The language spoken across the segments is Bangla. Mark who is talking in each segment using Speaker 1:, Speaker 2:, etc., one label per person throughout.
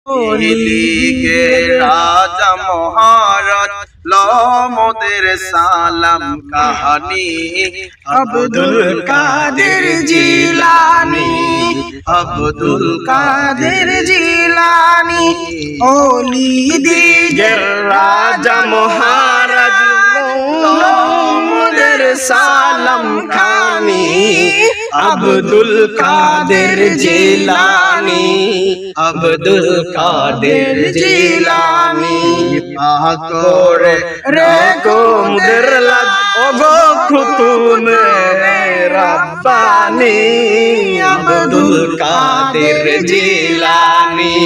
Speaker 1: লীগে রাজা মহারাজ লমদের সালাম কাহানি
Speaker 2: আব্দুল কাদের জিলানী,
Speaker 1: আব্দুল
Speaker 2: কাদের জিলানী, ওলিদিগের রাজা মহারাজ লমদের সালাম খানি আব্দুল কাদের জিলানী, আব্দুল কাদের জিলানী।
Speaker 1: করে
Speaker 2: রেখো মুদের লাজ ওগো খুতুনে রাব্বানি আব্দুল কাদের জিলানী,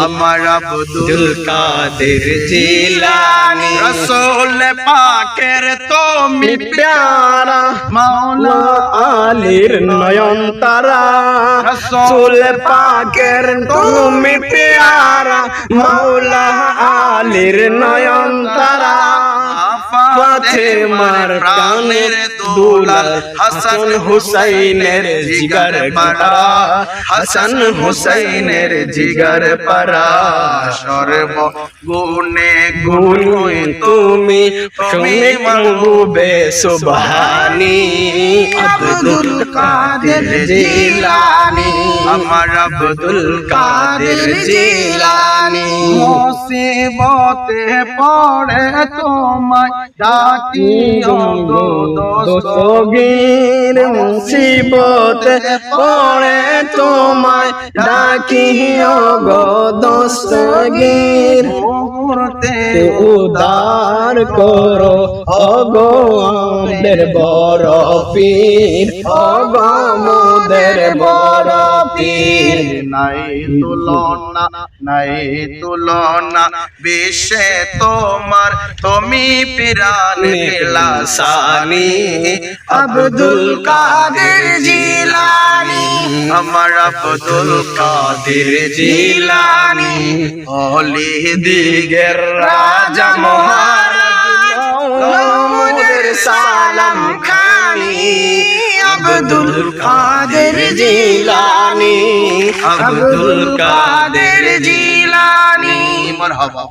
Speaker 1: আমার আব্দুল
Speaker 2: কাদের জিলানী।
Speaker 1: রসুল পাকের তুমি
Speaker 2: প্যারা
Speaker 1: মাওলা
Speaker 2: আলীর নয়ন তারা, রসুল পাকের তুমি প্যারা মাওলা আলীর নয়ন তারা। ফাতেমার প্রাণের দুলাল হাসান হুসাইনের জিগার পারা, হাসান হুসাইনের জিগার পারা।
Speaker 1: সর্ব গুণে
Speaker 2: গুণ তুমি তুমি মহবুবে সুবহানি আব্দুল কাদের জিলানী,
Speaker 1: আমার আব্দুল
Speaker 2: কাদের জিলানী।
Speaker 1: মুসিবতে পড়ে তোমায় ডাকি গো
Speaker 2: দোস্তগীর মুসিবতে পড়ে তোমায় ডাকি গো দোস্তগীর।
Speaker 1: মুহূর্তে
Speaker 2: উদার করো ওগো আমাদের বড় পীর, ওগো মোদের বড় পীর।
Speaker 1: নাই তুলনা নাই তুলনা বিশ্বে তোমার তুমি পিরানের লাসানি
Speaker 2: আব্দুল কাদের জিলানী,
Speaker 1: আমার আব্দুল
Speaker 2: কাদের জিলানী।
Speaker 1: ওলি
Speaker 2: দিগের রাজা মহারাজ লমদের সালাম খানি আব্দুল কাদের জিলানী, আব্দুল কাদের জিলানী।
Speaker 1: মারহাবা।